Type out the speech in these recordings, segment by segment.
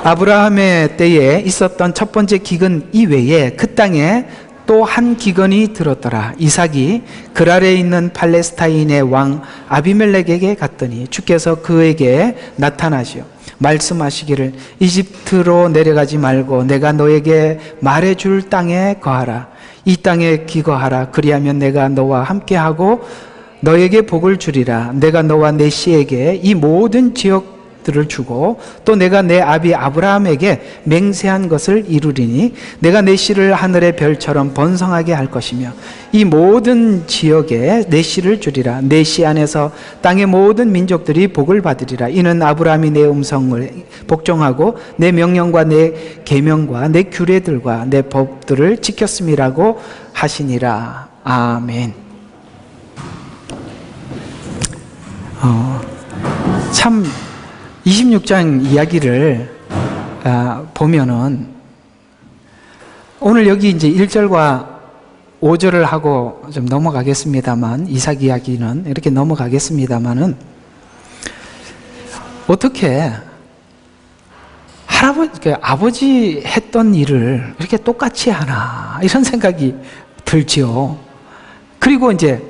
아브라함의 때에 있었던 첫 번째 기근 이외에 그 땅에 또 한 기근이 들었더라. 이삭이 그랄에 있는 팔레스타인의 왕 아비멜렉에게 갔더니 주께서 그에게 나타나시어 말씀하시기를 이집트로 내려가지 말고 내가 너에게 말해줄 땅에 거하라. 이 땅에 기거하라. 그리하면 내가 너와 함께하고 너에게 복을 주리라. 내가 너와 내 씨에게 이 모든 지역들을 주고 또 내가 내 아비 아브라함에게 맹세한 것을 이루리니 내가 내 씨를 하늘의 별처럼 번성하게 할 것이며 이 모든 지역에 내 씨를 주리라. 내 씨 안에서 땅의 모든 민족들이 복을 받으리라. 이는 아브라함이 내 음성을 복종하고 내 명령과 내 계명과 내 규례들과 내 법들을 지켰음이라고 하시니라. 아멘. 참 26장 이야기를 보면은 오늘 여기 이제 1절과 5절을 하고 좀 넘어가겠습니다만, 이삭 이야기는 이렇게 넘어가겠습니다만은 어떻게 아버지 했던 일을 이렇게 똑같이 하나 이런 생각이 들지요. 그리고 이제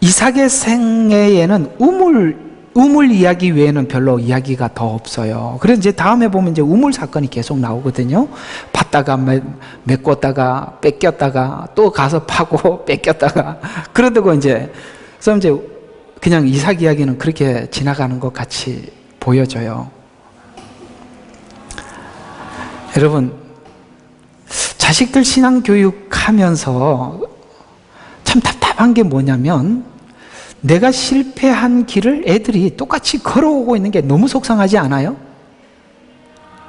이삭의 생애에는 우물 이야기 외에는 별로 이야기가 더 없어요. 그래서 이제 다음에 보면 이제 우물 사건이 계속 나오거든요. 팠다가 메꿨다가 뺏겼다가 또 가서 파고 뺏겼다가 그러다가 이제 그냥 이삭 이야기는 그렇게 지나가는 것 같이 보여져요. 여러분, 자식들 신앙 교육하면서 참 답답한 게 뭐냐면 내가 실패한 길을 애들이 똑같이 걸어오고 있는 게 너무 속상하지 않아요?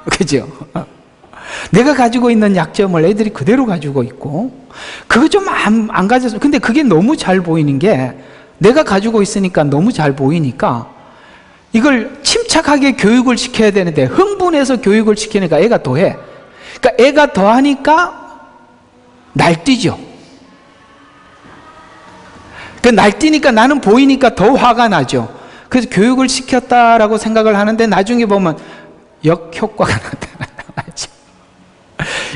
그죠? 내가 가지고 있는 약점을 애들이 그대로 가지고 있고 그거 좀 안 가져서 근데 그게 너무 잘 보이는 게 내가 가지고 있으니까 너무 잘 보이니까 이걸 침착하게 교육을 시켜야 되는데 흥분해서 교육을 시키니까 애가 더해. 그러니까 애가 더하니까 날뛰죠. 날뛰니까 나는 보이니까 더 화가 나죠. 그래서 교육을 시켰다라고 생각을 하는데 나중에 보면 역효과가 나타나죠.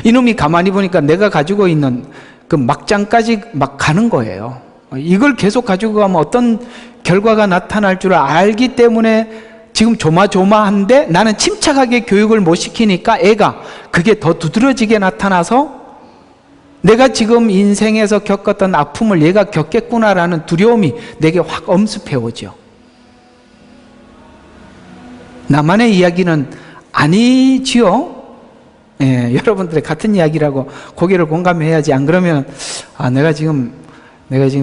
이놈이 가만히 보니까 내가 가지고 있는 그 막장까지 막 가는 거예요. 이걸 계속 가지고 가면 어떤 결과가 나타날 줄 알기 때문에 지금 조마조마한데 나는 침착하게 교육을 못 시키니까 애가 그게 더 두드러지게 나타나서 내가 지금 인생에서 겪었던 아픔을 얘가 겪겠구나라는 두려움이 내게 확 엄습해 오죠. 나만의 이야기는 아니지요? 예, 여러분들의 같은 이야기라고 고개를 공감해야지. 안 그러면 내가 지금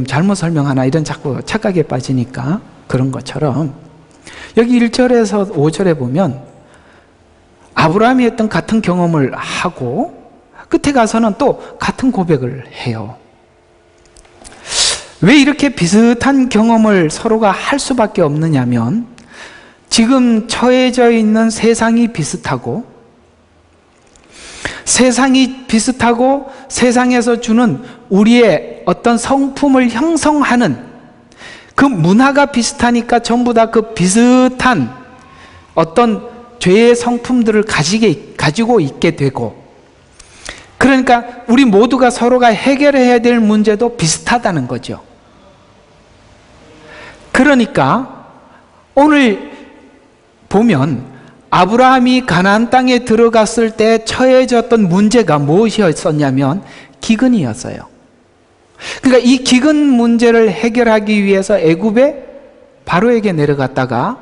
잘못 설명하나 이런 자꾸 착각에 빠지니까. 그런 것처럼 여기 1절에서 5절에 보면 아브라함이 했던 같은 경험을 하고 끝에 가서는 또 같은 고백을 해요. 왜 이렇게 비슷한 경험을 서로가 할 수밖에 없느냐면 지금 처해져 있는 세상이 비슷하고 세상에서 주는 우리의 어떤 성품을 형성하는 그 문화가 비슷하니까 전부 다 그 비슷한 어떤 죄의 성품들을 가지고 있게 되고, 그러니까 우리 모두가 서로가 해결해야 될 문제도 비슷하다는 거죠. 그러니까 오늘 보면 아브라함이 가나안 땅에 들어갔을 때 처해졌던 문제가 무엇이었었냐면 기근이었어요. 그러니까 이 기근 문제를 해결하기 위해서 애굽에 바로에게 내려갔다가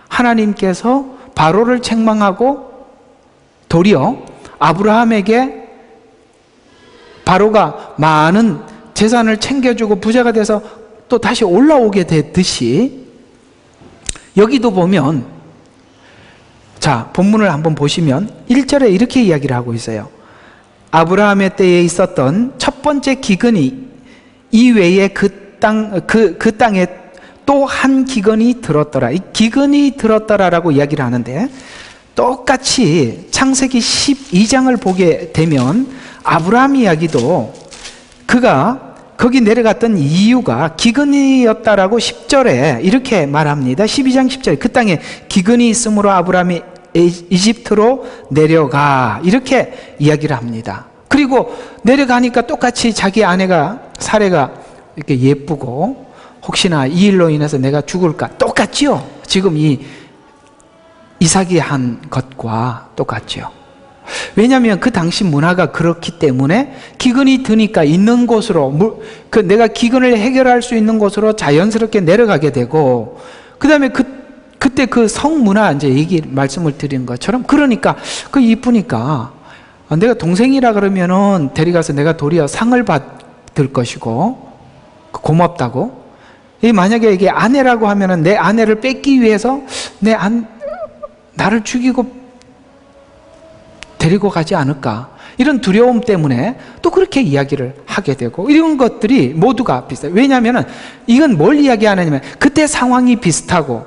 하나님께서 바로를 책망하고 도리어 아브라함에게 바로가 많은 재산을 챙겨주고 부자가 돼서 또 다시 올라오게 됐듯이 여기도 보면, 자, 본문을 한번 보시면 1절에 이렇게 이야기를 하고 있어요. 아브라함의 때에 있었던 첫 번째 기근이 이외에 그 땅에 또 한 기근이 들었더라. 이 기근이 들었더라라고 이야기를 하는데, 똑같이 창세기 12장을 보게 되면 아브라함 이야기도 그가 거기 내려갔던 이유가 기근이었다라고 10절에 이렇게 말합니다. 12장 10절에 그 땅에 기근이 있으므로 아브라함이 이집트로 내려가, 이렇게 이야기를 합니다. 그리고 내려가니까 똑같이 자기 아내가 사레가 이렇게 예쁘고 혹시나 이 일로 인해서 내가 죽을까, 똑같지요. 지금 이 이삭이 한 것과 똑같지요. 왜냐하면 그 당시 문화가 그렇기 때문에 기근이 드니까 있는 곳으로, 내가 기근을 해결할 수 있는 곳으로 자연스럽게 내려가게 되고, 그 다음에 그때 그 성문화 이제 말씀을 드린 것처럼, 그러니까 이쁘니까 내가 동생이라 그러면은 데려가서 내가 도리어 상을 받을 것이고 고맙다고. 만약에 이게 아내라고 하면은 내 아내를 뺏기 위해서 나를 죽이고 데리고 가지 않을까, 이런 두려움 때문에 또 그렇게 이야기를 하게 되고, 이런 것들이 모두가 비슷해요. 왜냐하면 이건 뭘 이야기하느냐면 그때 상황이 비슷하고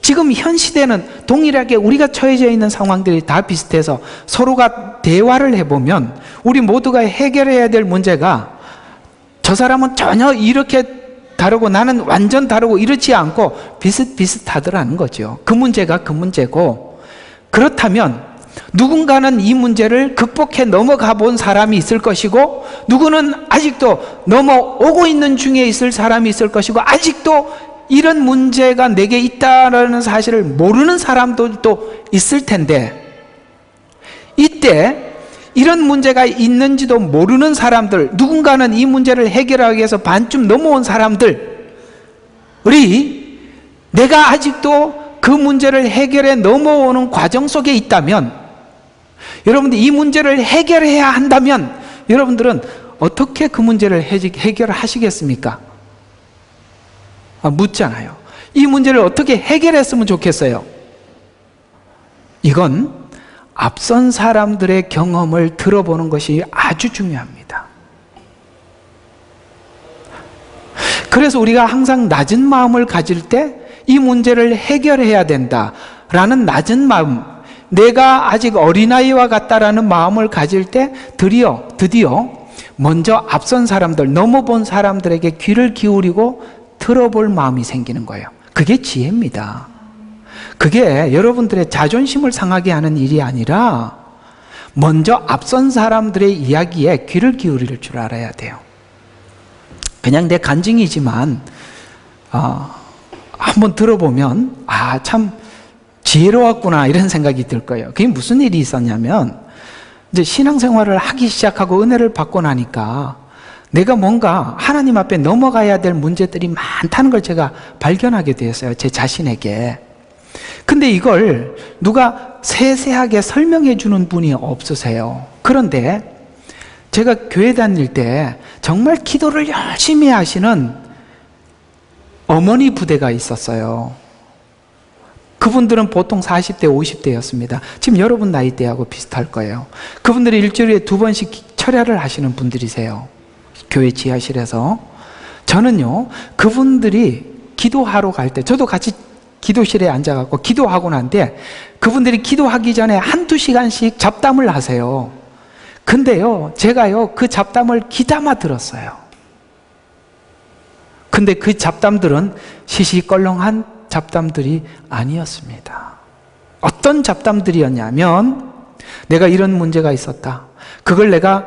지금 현 시대는 동일하게 우리가 처해져 있는 상황들이 다 비슷해서 서로가 대화를 해보면 우리 모두가 해결해야 될 문제가 저 사람은 전혀 이렇게 다르고 나는 완전 다르고 이렇지 않고 비슷비슷하더라는 거죠. 그 문제가 그 문제고, 그렇다면 누군가는 이 문제를 극복해 넘어가 본 사람이 있을 것이고, 누구는 아직도 넘어오고 있는 중에 있을 사람이 있을 것이고, 아직도 이런 문제가 내게 있다는 사실을 모르는 사람도 있을 텐데, 이때 이런 문제가 있는지도 모르는 사람들, 누군가는 이 문제를 해결하기 위해서 반쯤 넘어온 사람들이 내가 아직도 그 문제를 해결해 넘어오는 과정 속에 있다면, 여러분들 이 문제를 해결해야 한다면 여러분들은 어떻게 그 문제를 해결하시겠습니까? 묻잖아요. 이 문제를 어떻게 해결했으면 좋겠어요? 이건 앞선 사람들의 경험을 들어보는 것이 아주 중요합니다. 그래서 우리가 항상 낮은 마음을 가질 때 이 문제를 해결해야 된다라는 낮은 마음, 내가 아직 어린아이와 같다라는 마음을 가질 때 드디어 먼저 앞선 사람들, 넘어본 사람들에게 귀를 기울이고 들어볼 마음이 생기는 거예요. 그게 지혜입니다. 그게 여러분들의 자존심을 상하게 하는 일이 아니라 먼저 앞선 사람들의 이야기에 귀를 기울일 줄 알아야 돼요. 그냥 내 간증이지만 한번 들어보면 참 지혜로웠구나, 이런 생각이 들 거예요. 그게 무슨 일이 있었냐면, 이제 신앙생활을 하기 시작하고 은혜를 받고 나니까 내가 뭔가 하나님 앞에 넘어가야 될 문제들이 많다는 걸 제가 발견하게 되었어요, 제 자신에게. 근데 이걸 누가 세세하게 설명해 주는 분이 없으세요. 그런데 제가 교회 다닐 때 정말 기도를 열심히 하시는 어머니 부대가 있었어요. 그분들은 보통 40대, 50대였습니다. 지금 여러분 나이대하고 비슷할 거예요. 그분들이 일주일에 2번씩 철야를 하시는 분들이세요, 교회 지하실에서. 저는요, 그분들이 기도하러 갈 때 저도 같이 기도실에 앉아갖고 기도하고 난데, 그분들이 기도하기 전에 1-2시간씩 잡담을 하세요. 근데요, 제가요 그 잡담을 귀담아 들었어요. 근데 그 잡담들은 시시껄렁한 잡담들이 아니었습니다. 어떤 잡담들이었냐면, 내가 이런 문제가 있었다, 그걸 내가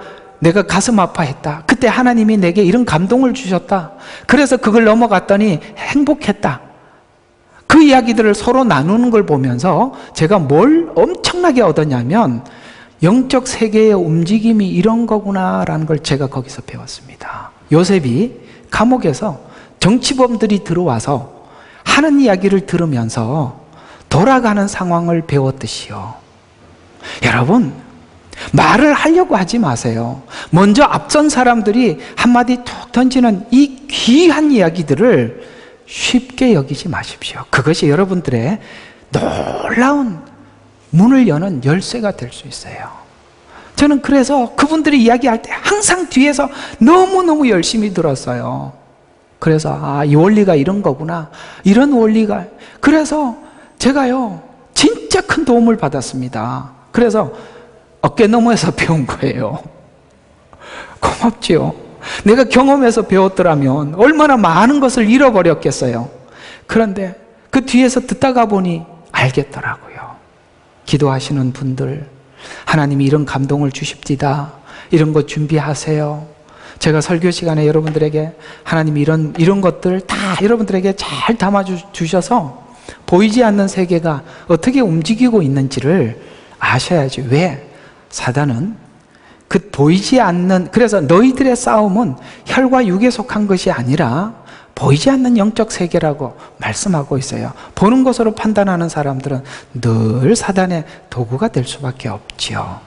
가슴 아파했다, 그때 하나님이 내게 이런 감동을 주셨다, 그래서 그걸 넘어갔더니 행복했다, 그 이야기들을 서로 나누는 걸 보면서 제가 뭘 엄청나게 얻었냐면, 영적 세계의 움직임이 이런 거구나라는 걸 제가 거기서 배웠습니다. 요셉이 감옥에서 정치범들이 들어와서 하는 이야기를 들으면서 돌아가는 상황을 배웠듯이요. 여러분, 말을 하려고 하지 마세요. 먼저 앞선 사람들이 한마디 툭 던지는 이 귀한 이야기들을 쉽게 여기지 마십시오. 그것이 여러분들의 놀라운 문을 여는 열쇠가 될 수 있어요. 저는 그래서 그분들이 이야기할 때 항상 뒤에서 너무너무 열심히 들었어요. 그래서 이 원리가 이런 거구나, 이런 원리가. 그래서 제가요 진짜 큰 도움을 받았습니다. 그래서 어깨너머에서 배운 거예요. 고맙지요. 내가 경험해서 배웠더라면 얼마나 많은 것을 잃어버렸겠어요. 그런데 그 뒤에서 듣다가 보니 알겠더라고요. 기도하시는 분들, 하나님이 이런 감동을 주십디다, 이런 것 준비하세요. 제가 설교 시간에 여러분들에게 하나님이 이런 것들 다 여러분들에게 잘 담아주셔서 보이지 않는 세계가 어떻게 움직이고 있는지를 아셔야지. 왜? 사단은 그 보이지 않는, 그래서 너희들의 싸움은 혈과 육에 속한 것이 아니라 보이지 않는 영적 세계라고 말씀하고 있어요. 보는 것으로 판단하는 사람들은 늘 사단의 도구가 될 수밖에 없지요.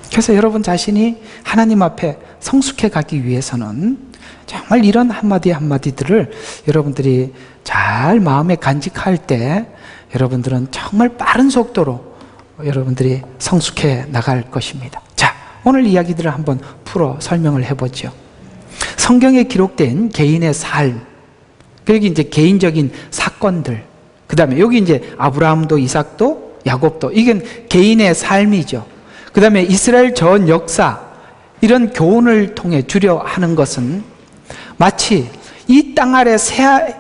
그래서 여러분 자신이 하나님 앞에 성숙해 가기 위해서는 정말 이런 한마디 한마디들을 여러분들이 잘 마음에 간직할 때 여러분들은 정말 빠른 속도로 여러분들이 성숙해 나갈 것입니다. 자, 오늘 이야기들을 한번 풀어 설명을 해보죠. 성경에 기록된 개인의 삶, 여기 이제 개인적인 사건들, 그 다음에 여기 이제 아브라함도 이삭도 야곱도, 이건 개인의 삶이죠. 그 다음에 이스라엘 전 역사, 이런 교훈을 통해 주려 하는 것은 마치 이 땅 아래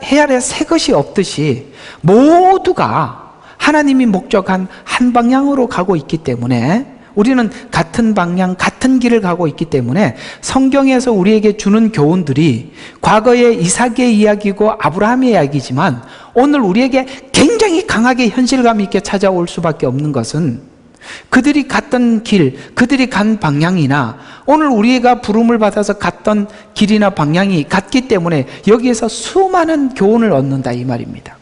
해 아래 새 것이 없듯이 모두가 하나님이 목적한 한 방향으로 가고 있기 때문에, 우리는 같은 방향, 같은 길을 가고 있기 때문에 성경에서 우리에게 주는 교훈들이 과거의 이삭의 이야기고 아브라함의 이야기지만 오늘 우리에게 굉장히 강하게 현실감 있게 찾아올 수밖에 없는 것은 그들이 갔던 길, 그들이 간 방향이나 오늘 우리가 부름을 받아서 갔던 길이나 방향이 같기 때문에 여기에서 수많은 교훈을 얻는다, 이 말입니다.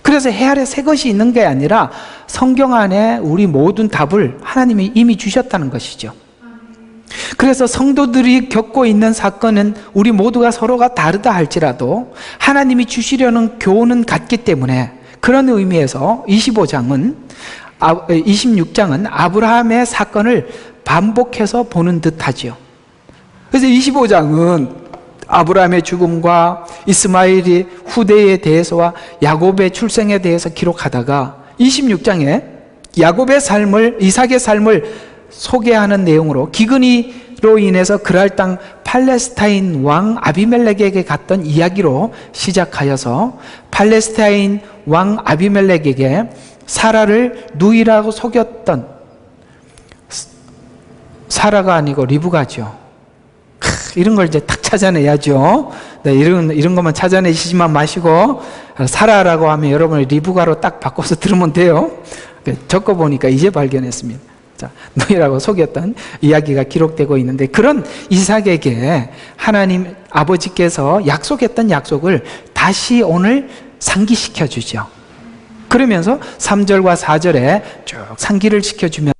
그래서 해 아래 새 것이 있는 게 아니라 성경 안에 우리 모든 답을 하나님이 이미 주셨다는 것이죠. 그래서 성도들이 겪고 있는 사건은 우리 모두가 서로가 다르다 할지라도 하나님이 주시려는 교훈은 같기 때문에, 그런 의미에서 26장은 아브라함의 사건을 반복해서 보는 듯하지요. 그래서 25장은 아브라함의 죽음과 이스마엘의 후대에 대해서와 야곱의 출생에 대해서 기록하다가 26장에 야곱의 삶을, 이삭의 삶을 소개하는 내용으로 기근이로 인해서 그랄 땅 팔레스타인 왕 아비멜렉에게 갔던 이야기로 시작하여서 팔레스타인 왕 아비멜렉에게 사라를 누이라고 속였던, 사라가 아니고 리브가죠. 이런 걸 이제 딱 찾아내야죠. 네, 이런 것만 찾아내시지만 마시고 사라라고 하면 여러분이 리브가로 딱 바꿔서 들으면 돼요. 적어보니까 이제 발견했습니다. 자, 누이라고 속였던 이야기가 기록되고 있는데, 그런 이삭에게 하나님 아버지께서 약속했던 약속을 다시 오늘 상기시켜 주죠. 그러면서 3절과 4절에 쭉 상기를 시켜주면,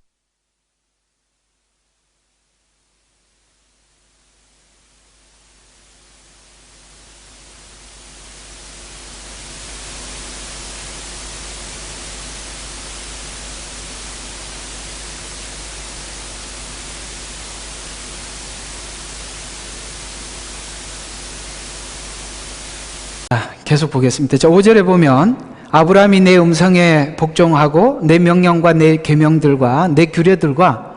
계속 보겠습니다. 자, 5절에 보면 아브라함이 내 음성에 복종하고 내 명령과 내 계명들과 내 규례들과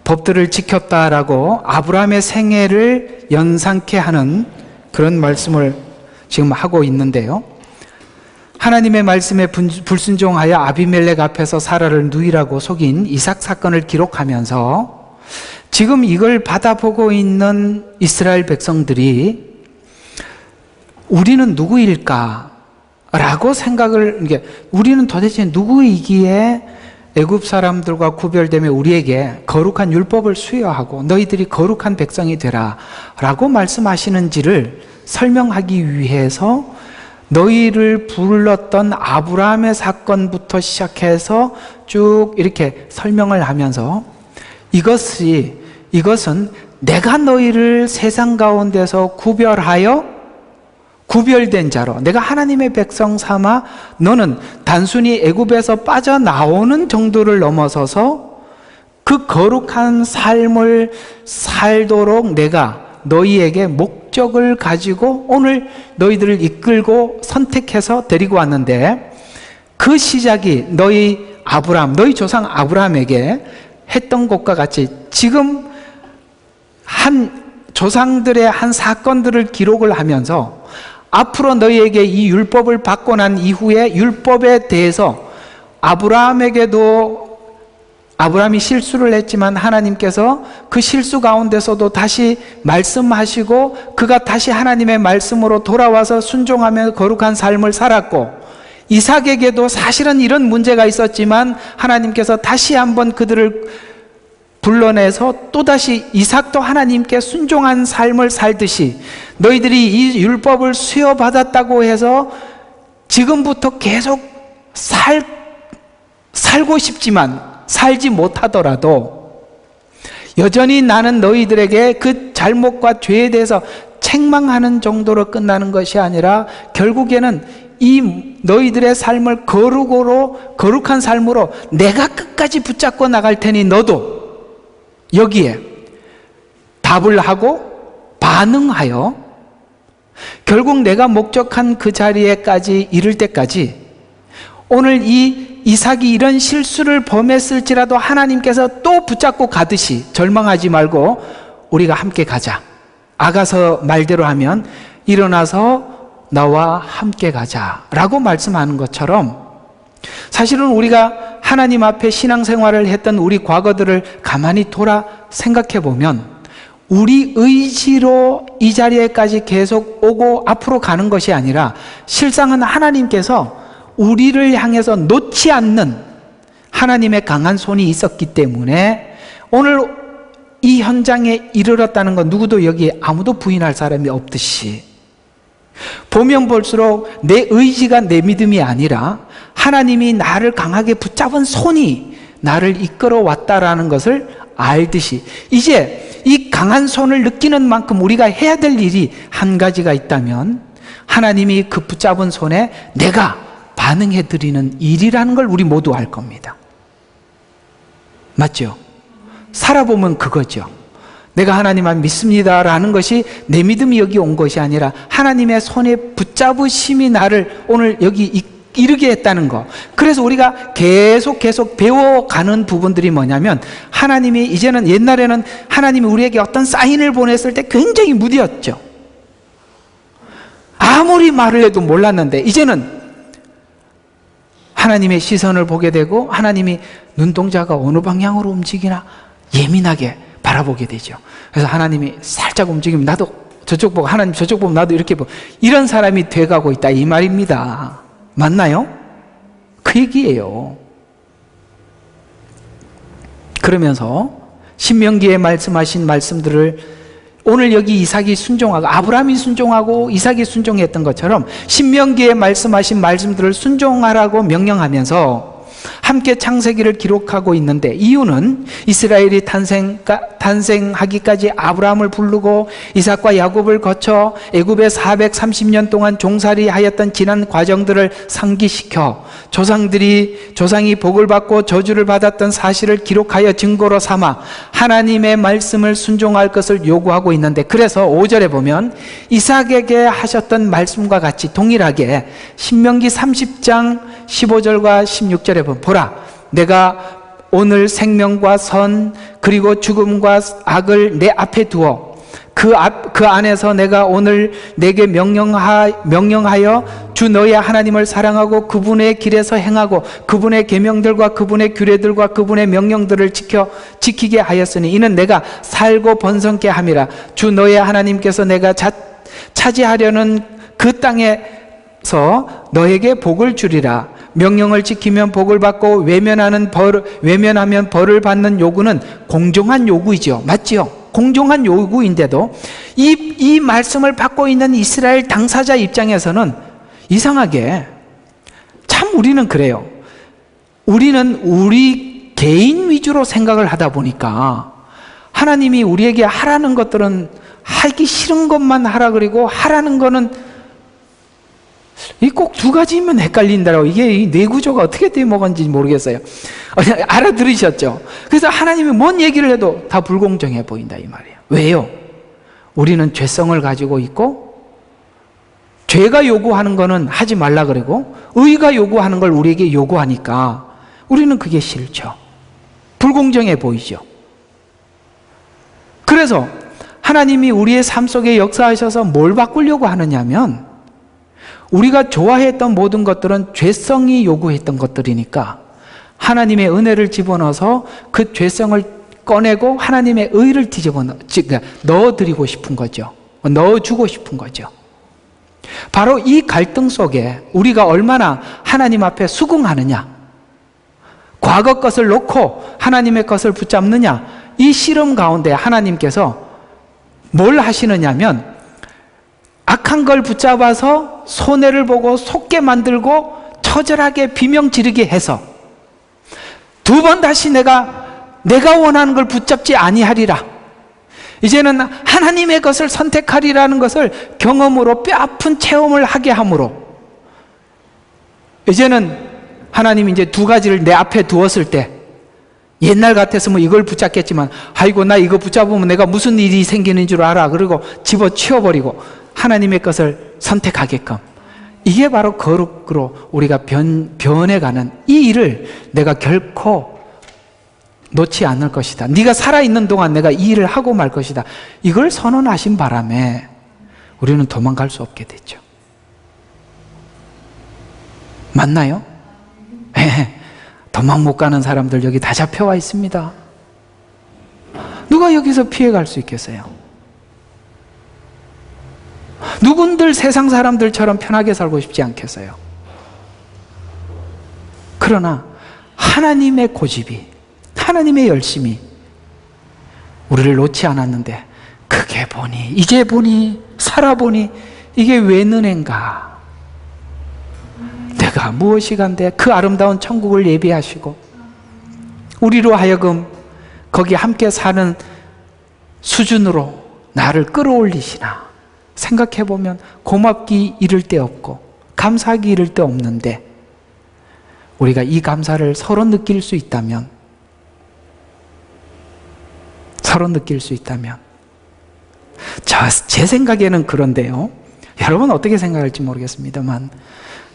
법들을 지켰다라고 아브라함의 생애를 연상케 하는 그런 말씀을 지금 하고 있는데요. 하나님의 말씀에 불순종하여 아비멜렉 앞에서 사라를 누이라고 속인 이삭 사건을 기록하면서 지금 이걸 받아보고 있는 이스라엘 백성들이 우리는 누구일까? 라고 생각을, 우리는 도대체 누구이기에 애굽 사람들과 구별되며 우리에게 거룩한 율법을 수여하고 너희들이 거룩한 백성이 되라 라고 말씀하시는지를 설명하기 위해서 너희를 불렀던 아브라함의 사건부터 시작해서 쭉 이렇게 설명을 하면서 이것은 내가 너희를 세상 가운데서 구별된 자로, 내가 하나님의 백성 삼아 너는 단순히 애굽에서 빠져나오는 정도를 넘어서서 그 거룩한 삶을 살도록 내가 너희에게 목적을 가지고 오늘 너희들을 이끌고 선택해서 데리고 왔는데, 그 시작이 너희 조상 아브라함에게 했던 것과 같이 지금 조상들의 한 사건들을 기록을 하면서 앞으로 너희에게 이 율법을 받고 난 이후에 율법에 대해서 아브라함이 실수를 했지만 하나님께서 그 실수 가운데서도 다시 말씀하시고 그가 다시 하나님의 말씀으로 돌아와서 순종하며 거룩한 삶을 살았고, 이삭에게도 사실은 이런 문제가 있었지만 하나님께서 다시 한번 그들을 불러내서 또다시 이삭도 하나님께 순종한 삶을 살듯이 너희들이 이 율법을 수여받았다고 해서 지금부터 계속 살고 싶지만 살지 못하더라도 여전히 나는 너희들에게 그 잘못과 죄에 대해서 책망하는 정도로 끝나는 것이 아니라 결국에는 이 너희들의 삶을 거룩한 삶으로 내가 끝까지 붙잡고 나갈 테니 너도 여기에 답을 하고 반응하여 결국 내가 목적한 그 자리에까지 이를 때까지, 오늘 이 이삭이 이런 실수를 범했을지라도 하나님께서 또 붙잡고 가듯이 절망하지 말고 우리가 함께 가자. 아가서 말대로 하면 일어나서 나와 함께 가자 라고 말씀하는 것처럼, 사실은 우리가 하나님 앞에 신앙생활을 했던 우리 과거들을 가만히 돌아 생각해 보면 우리 의지로 이 자리에까지 계속 오고 앞으로 가는 것이 아니라 실상은 하나님께서 우리를 향해서 놓지 않는 하나님의 강한 손이 있었기 때문에 오늘 이 현장에 이르렀다는 건 누구도 여기에 아무도 부인할 사람이 없듯이, 보면 볼수록 내 의지가 내 믿음이 아니라 하나님이 나를 강하게 붙잡은 손이 나를 이끌어 왔다라는 것을 알듯이, 이제 이 강한 손을 느끼는 만큼 우리가 해야 될 일이 한 가지가 있다면 하나님이 그 붙잡은 손에 내가 반응해 드리는 일이라는 걸 우리 모두 알 겁니다. 맞죠? 살아보면 그거죠. 내가 하나님만 믿습니다라는 것이 내 믿음이 여기 온 것이 아니라 하나님의 손에 붙잡으심이 나를 오늘 여기 이르게 했다는 거. 그래서 우리가 계속 배워가는 부분들이 뭐냐면, 하나님이 이제는, 옛날에는 하나님이 우리에게 어떤 사인을 보냈을 때 굉장히 무디었죠. 아무리 말을 해도 몰랐는데 이제는 하나님의 시선을 보게 되고 하나님이 눈동자가 어느 방향으로 움직이나 예민하게 바라보게 되죠. 그래서 하나님이 살짝 움직이면 나도 저쪽 보고, 하나님 저쪽 보면 나도 이렇게 보고, 이런 사람이 돼가고 있다 이 말입니다. 맞나요? 그 얘기예요. 그러면서 신명기에 말씀하신 말씀들을 오늘 여기 이삭이 순종하고 아브라함이 순종하고 이삭이 순종했던 것처럼 신명기에 말씀하신 말씀들을 순종하라고 명령하면서 함께 창세기를 기록하고 있는데, 이유는 이스라엘이 탄생하기까지 아브라함을 부르고 이삭과 야곱을 거쳐 애굽에 430년 동안 종살이 하였던 지난 과정들을 상기시켜 조상이 복을 받고 저주를 받았던 사실을 기록하여 증거로 삼아 하나님의 말씀을 순종할 것을 요구하고 있는데, 그래서 5절에 보면 이삭에게 하셨던 말씀과 같이 동일하게 신명기 30장 15절과 16절에 보면, 보라, 내가 오늘 생명과 선 그리고 죽음과 악을 내 앞에 두어 그 안에서 내가 오늘 내게 명령하여 주 너의 하나님을 사랑하고 그분의 길에서 행하고 그분의 계명들과 그분의 규례들과 그분의 명령들을 지키게 하였으니 이는 내가 살고 번성케 함이라. 주 너의 하나님께서 내가 차지하려는 그 땅에서 너에게 복을 주리라. 명령을 지키면 복을 받고 외면하면 벌을 받는 요구는 공정한 요구이죠. 맞지요? 공정한 요구인데도 이 말씀을 받고 있는 이스라엘 당사자 입장에서는 이상하게, 참 우리는 그래요. 우리는 우리 개인 위주로 생각을 하다 보니까 하나님이 우리에게 하라는 것들은 하기 싫은 것만 하라 그리고 하라는 거는 꼭 두 가지면 헷갈린다라고, 이게 뇌구조가 어떻게 돼 먹었는지 모르겠어요. 알아들으셨죠? 그래서 하나님이 뭔 얘기를 해도 다 불공정해 보인다 이 말이에요. 왜요? 우리는 죄성을 가지고 있고 죄가 요구하는 거는 하지 말라 그러고 의가 요구하는 걸 우리에게 요구하니까 우리는 그게 싫죠. 불공정해 보이죠. 그래서 하나님이 우리의 삶 속에 역사하셔서 뭘 바꾸려고 하느냐면, 우리가 좋아했던 모든 것들은 죄성이 요구했던 것들이니까 하나님의 은혜를 집어넣어서 그 죄성을 꺼내고 하나님의 의를 넣어드리고 싶은 거죠. 넣어주고 싶은 거죠. 바로 이 갈등 속에 우리가 얼마나 하나님 앞에 수긍하느냐, 과거 것을 놓고 하나님의 것을 붙잡느냐, 이 씨름 가운데 하나님께서 뭘 하시느냐면 악한 걸 붙잡아서 손해를 보고 속게 만들고 처절하게 비명 지르게 해서 두 번 다시 내가 원하는 걸 붙잡지 아니하리라. 이제는 하나님의 것을 선택하리라는 것을 경험으로 뼈아픈 체험을 하게 함으로 이제는 하나님이 이제 두 가지를 내 앞에 두었을 때 옛날 같았으면 이걸 붙잡겠지만 아이고 나 이거 붙잡으면 내가 무슨 일이 생기는 줄 알아. 그리고 집어치워버리고 하나님의 것을 선택하게끔, 이게 바로 거룩으로 우리가 변해가는 이 일을 내가 결코 놓지 않을 것이다. 네가 살아있는 동안 내가 이 일을 하고 말 것이다. 이걸 선언하신 바람에 우리는 도망갈 수 없게 됐죠. 맞나요? 도망 못 가는 사람들 여기 다 잡혀와 있습니다. 누가 여기서 피해갈 수 있겠어요? 누군들 세상 사람들처럼 편하게 살고 싶지 않겠어요? 그러나 하나님의 고집이, 하나님의 열심이 우리를 놓지 않았는데 그게 보니, 이제 보니, 살아보니 이게 왜 은혜인가? 내가 무엇이 간데 그 아름다운 천국을 예비하시고 우리로 하여금 거기 함께 사는 수준으로 나를 끌어올리시나. 생각해보면 고맙기 이를 데 없고 감사하기 이를 데 없는데 우리가 이 감사를 서로 느낄 수 있다면, 제 생각에는 그런데요, 여러분 어떻게 생각할지 모르겠습니다만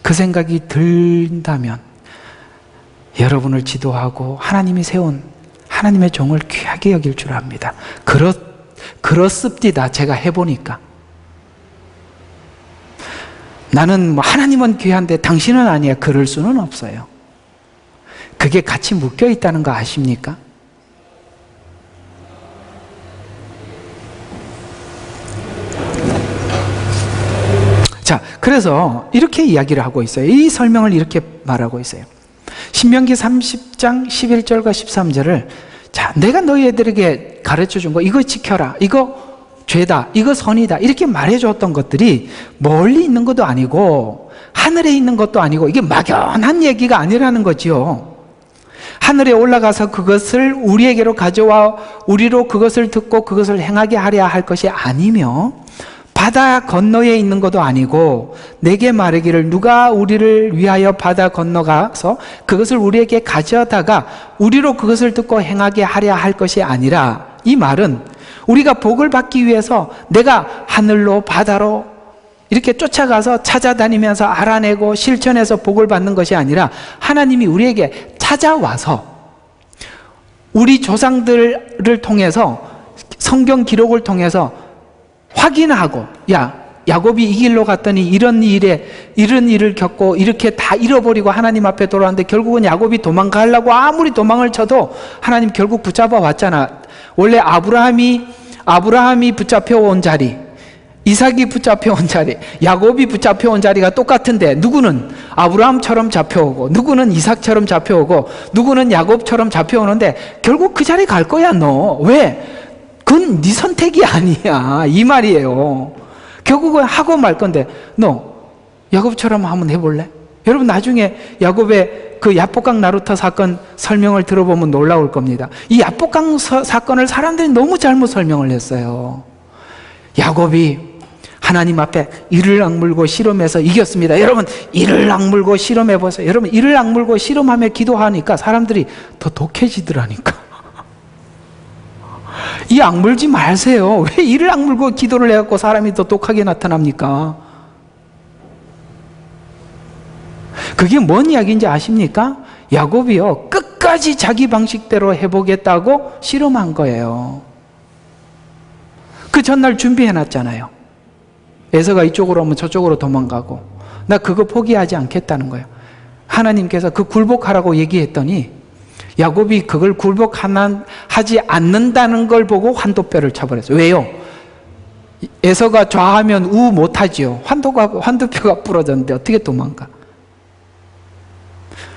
그 생각이 든다면 여러분을 지도하고 하나님이 세운 하나님의 종을 귀하게 여길 줄 압니다. 그렇습니다. 제가 해보니까. 나는 뭐 하나님은 귀한데 당신은 아니야, 그럴 수는 없어요. 그게 같이 묶여 있다는 거 아십니까? 자, 그래서 이렇게 이야기를 하고 있어요. 이 설명을 이렇게 말하고 있어요. 신명기 30장 11절과 13절을 자, 내가 너희들에게 가르쳐 준 거 이거 지켜라, 이거 죄다, 이거 선이다, 이렇게 말해줬던 것들이 멀리 있는 것도 아니고 하늘에 있는 것도 아니고 이게 막연한 얘기가 아니라는 거지요. 하늘에 올라가서 그것을 우리에게로 가져와 우리로 그것을 듣고 그것을 행하게 하려 할 것이 아니며 바다 건너에 있는 것도 아니고 내게 말하기를 누가 우리를 위하여 바다 건너가서 그것을 우리에게 가져다가 우리로 그것을 듣고 행하게 하려 할 것이 아니라, 이 말은 우리가 복을 받기 위해서 내가 하늘로 바다로 이렇게 쫓아가서 찾아다니면서 알아내고 실천해서 복을 받는 것이 아니라 하나님이 우리에게 찾아와서 우리 조상들을 통해서 성경 기록을 통해서 확인하고, 야, 야곱이 이 길로 갔더니 이런 일을 겪고 이렇게 다 잃어버리고 하나님 앞에 돌아왔는데 결국은 야곱이 도망가려고 아무리 도망을 쳐도 하나님 결국 붙잡아 왔잖아. 원래 아브라함이 붙잡혀온 자리, 이삭이 붙잡혀온 자리, 야곱이 붙잡혀온 자리가 똑같은데 누구는 아브라함처럼 잡혀오고 누구는 이삭처럼 잡혀오고 누구는 야곱처럼 잡혀오는데 결국 그 자리 갈 거야. 너 왜? 그건 네 선택이 아니야, 이 말이에요. 결국은 하고 말 건데 너 야곱처럼 한번 해볼래? 여러분 나중에 야곱의 그 야복강 나루터 사건 설명을 들어보면 놀라울 겁니다. 이 야복강 사건을 사람들이 너무 잘못 설명을 했어요. 야곱이 하나님 앞에 이를 악물고 씨름해서 이겼습니다. 여러분 이를 악물고 씨름해보세요. 여러분 이를 악물고 씨름하며 기도하니까 사람들이 더 독해지더라니까. 이 악물지 마세요. 왜 이를 악물고 기도를 해갖고 사람이 더 독하게 나타납니까? 그게 뭔 이야기인지 아십니까? 야곱이요, 끝까지 자기 방식대로 해보겠다고 실험한 거예요. 그 전날 준비해놨잖아요. 에서가 이쪽으로 오면 저쪽으로 도망가고 나 그거 포기하지 않겠다는 거예요. 하나님께서 그 굴복하라고 얘기했더니 야곱이 그걸 굴복하지 않는다는 걸 보고 환도뼈를 쳐버렸어요. 왜요? 에서가 좌하면 우 못하지요. 환도뼈가 부러졌는데 어떻게 도망가?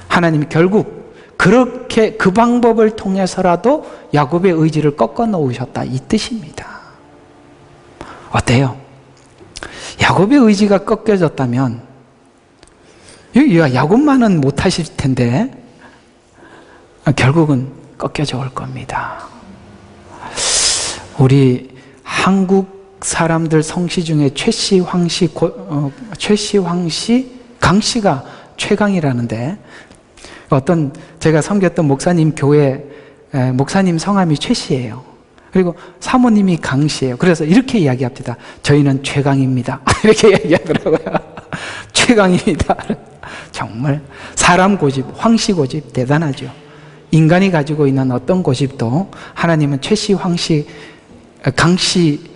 하나님이 결국 그렇게 그 방법을 통해서라도 야곱의 의지를 꺾어 놓으셨다, 이 뜻입니다. 어때요? 야곱의 의지가 꺾여졌다면 야곱만은 못하실 텐데 결국은 꺾여져 올 겁니다. 우리 한국 사람들 성씨 중에 최씨, 황씨, 최씨, 황씨, 강씨가 최강이라는데, 제가 섬겼던 목사님 교회 목사님 성함이 최씨예요. 그리고 사모님이 강씨예요. 그래서 이렇게 이야기합니다. 저희는 최강입니다. 이렇게 이야기하더라고요. 최강입니다. 정말 사람 고집, 황씨 고집 대단하죠. 인간이 가지고 있는 어떤 고집도 하나님은 최씨, 황씨, 강씨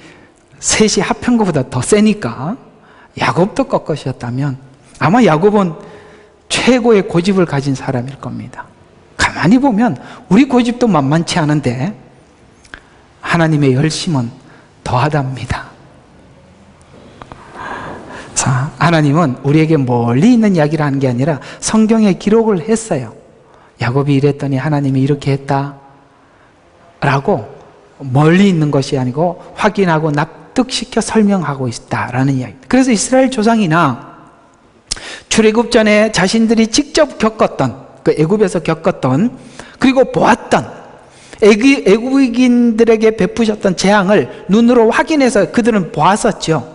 셋이 합한 것보다 더 세니까 야곱도 꺾으셨다면 아마 야곱은 최고의 고집을 가진 사람일 겁니다. 가만히 보면 우리 고집도 만만치 않은데 하나님의 열심은 더하답니다. 자, 하나님은 우리에게 멀리 있는 이야기를 하는 게 아니라 성경에 기록을 했어요. 야곱이 이랬더니 하나님이 이렇게 했다 라고 멀리 있는 것이 아니고 확인하고 납득시켜 설명하고 있다라는 이야기입니다. 그래서 이스라엘 조상이나 출애굽 전에 자신들이 직접 겪었던, 그 애굽에서 겪었던, 그리고 보았던 애굽인들에게 베푸셨던 재앙을 눈으로 확인해서 그들은 보았었죠.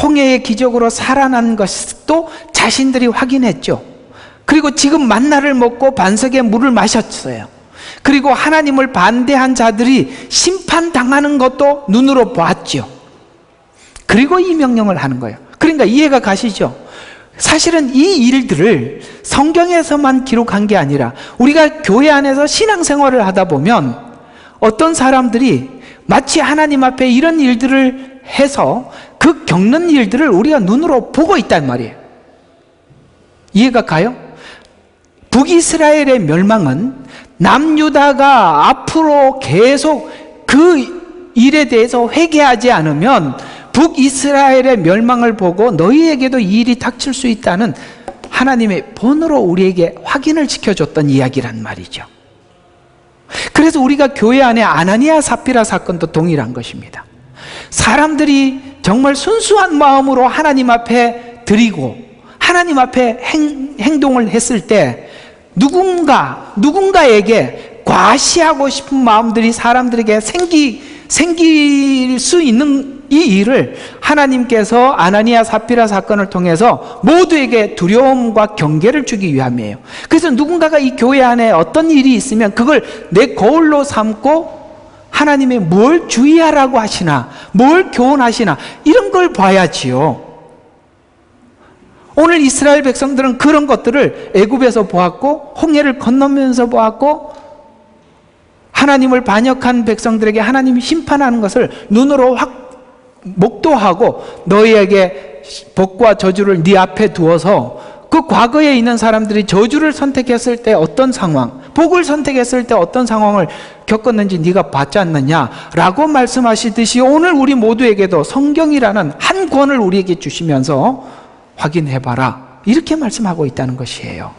홍해의 기적으로 살아난 것도 자신들이 확인했죠. 그리고 지금 만나를 먹고 반석의 물을 마셨어요. 그리고 하나님을 반대한 자들이 심판당하는 것도 눈으로 보았죠. 그리고 이 명령을 하는 거예요. 그러니까 이해가 가시죠? 사실은 이 일들을 성경에서만 기록한 게 아니라 우리가 교회 안에서 신앙생활을 하다 보면 어떤 사람들이 마치 하나님 앞에 이런 일들을 해서 그 겪는 일들을 우리가 눈으로 보고 있단 말이에요. 이해가 가요? 북이스라엘의 멸망은 남유다가 앞으로 계속 그 일에 대해서 회개하지 않으면 북이스라엘의 멸망을 보고 너희에게도 이 일이 닥칠 수 있다는 하나님의 본으로 우리에게 확인을 시켜줬던 이야기란 말이죠. 그래서 우리가 교회 안에 아나니아 삽비라 사건도 동일한 것입니다. 사람들이 정말 순수한 마음으로 하나님 앞에 드리고 하나님 앞에 행동을 했을 때 누군가에게 과시하고 싶은 마음들이 사람들에게 생길 수 있는 이 일을 하나님께서 아나니아 삽비라 사건을 통해서 모두에게 두려움과 경계를 주기 위함이에요. 그래서 누군가가 이 교회 안에 어떤 일이 있으면 그걸 내 거울로 삼고 하나님이 뭘 주의하라고 하시나, 뭘 교훈하시나, 이런 걸 봐야지요. 오늘 이스라엘 백성들은 그런 것들을 애굽에서 보았고 홍해를 건너면서 보았고 하나님을 반역한 백성들에게 하나님이 심판하는 것을 눈으로 목도하고 너희에게 복과 저주를 네 앞에 두어서 그 과거에 있는 사람들이 저주를 선택했을 때 어떤 상황, 복을 선택했을 때 어떤 상황을 겪었는지 네가 봤지 않느냐라고 말씀하시듯이 오늘 우리 모두에게도 성경이라는 한 권을 우리에게 주시면서 확인해봐라, 이렇게 말씀하고 있다는 것이에요.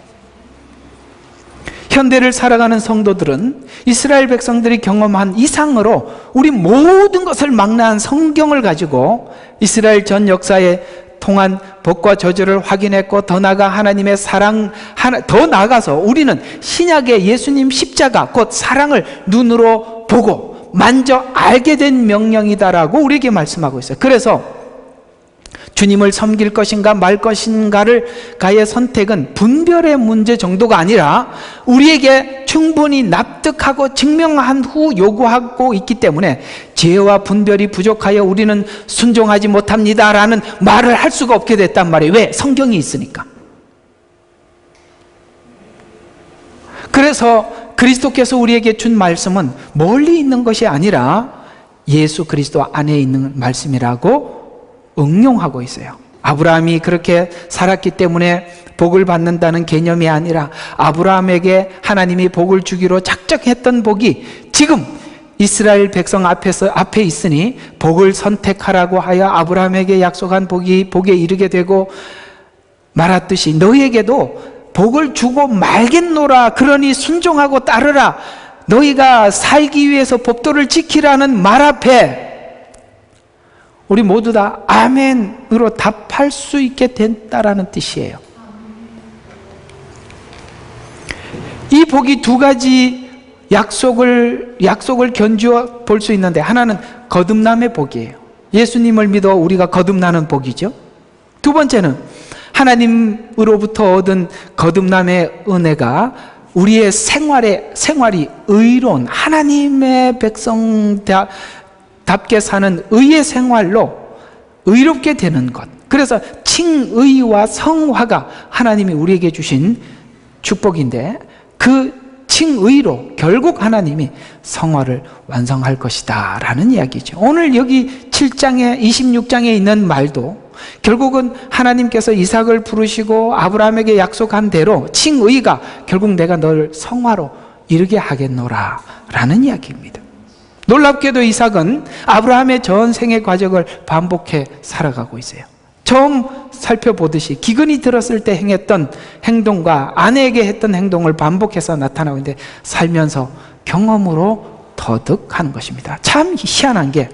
현대를 살아가는 성도들은 이스라엘 백성들이 경험한 이상으로 우리 모든 것을 망라한 성경을 가지고 이스라엘 전 역사에 통한 복과 저주를 확인했고, 더 나아가 하나님의 사랑, 더 나아가서 우리는 신약의 예수님 십자가 곧 사랑을 눈으로 보고 만져 알게 된 명령이다라고 우리에게 말씀하고 있어요. 그래서 주님을 섬길 것인가 말 것인가를 가의 선택은 분별의 문제 정도가 아니라 우리에게 충분히 납득하고 증명한 후 요구하고 있기 때문에 지혜와 분별이 부족하여 우리는 순종하지 못합니다라는 말을 할 수가 없게 됐단 말이에요. 왜? 성경이 있으니까. 그래서 그리스도께서 우리에게 준 말씀은 멀리 있는 것이 아니라 예수 그리스도 안에 있는 말씀이라고 응용하고 있어요. 아브라함이 그렇게 살았기 때문에 복을 받는다는 개념이 아니라 아브라함에게 하나님이 복을 주기로 작정했던 복이 지금 이스라엘 백성 앞에 있으니 복을 선택하라고 하여 아브라함에게 약속한 복에 이르게 되고 말았듯이 너희에게도 복을 주고 말겠노라. 그러니 순종하고 따르라. 너희가 살기 위해서 법도를 지키라는 말 앞에 우리 모두 다 아멘으로 답할 수 있게 됐다라는 뜻이에요. 이 복이 두 가지 약속을 견주어 볼 수 있는데, 하나는 거듭남의 복이에요. 예수님을 믿어 우리가 거듭나는 복이죠. 두 번째는 하나님으로부터 얻은 거듭남의 은혜가 우리의 생활이 의로운 하나님의 백성답게 사는 의의 생활로 의롭게 되는 것. 그래서 칭의와 성화가 하나님이 우리에게 주신 축복인데, 그 칭의로 결국 하나님이 성화를 완성할 것이다 라는 이야기죠. 오늘 여기 7장에 26장에 있는 말도 결국은 하나님께서 이삭을 부르시고 아브라함에게 약속한 대로 칭의가 결국 내가 널 성화로 이르게 하겠노라 라는 이야기입니다. 놀랍게도 이삭은 아브라함의 전생의 과정을 반복해 살아가고 있어요. 처음 살펴보듯이 기근이 들었을 때 행했던 행동과 아내에게 했던 행동을 반복해서 나타나고 있는데, 살면서 경험으로 터득하는 것입니다. 참 희한한 게,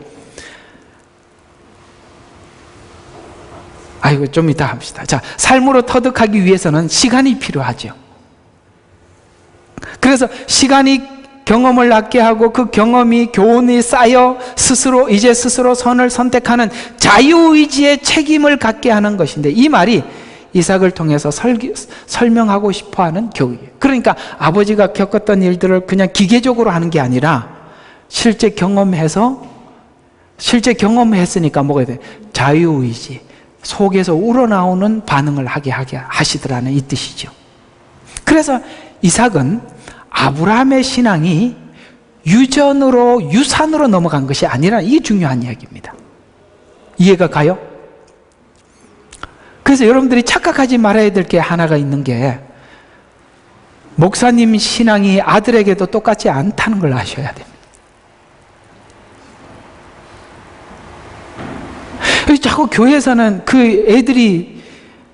좀 이따 합시다. 자, 삶으로 터득하기 위해서는 시간이 필요하죠. 그래서 시간이 경험을 낳게 하고 그 경험이 교훈이 쌓여 스스로 선을 선택하는 자유의지의 책임을 갖게 하는 것인데, 이 말이 이삭을 통해서 설명하고 싶어하는 교훈이에요. 그러니까 아버지가 겪었던 일들을 그냥 기계적으로 하는 게 아니라 실제 경험했으니까 뭐가 돼? 자유의지, 속에서 우러나오는 반응을 하게 하시더라는 이 뜻이죠. 그래서 이삭은 아브라함의 신앙이 유산으로 넘어간 것이 아니라, 이게 중요한 이야기입니다. 이해가 가요? 그래서 여러분들이 착각하지 말아야 될 게 하나가 있는 게, 목사님 신앙이 아들에게도 똑같지 않다는 걸 아셔야 됩니다. 자꾸 교회에서는 그 애들이,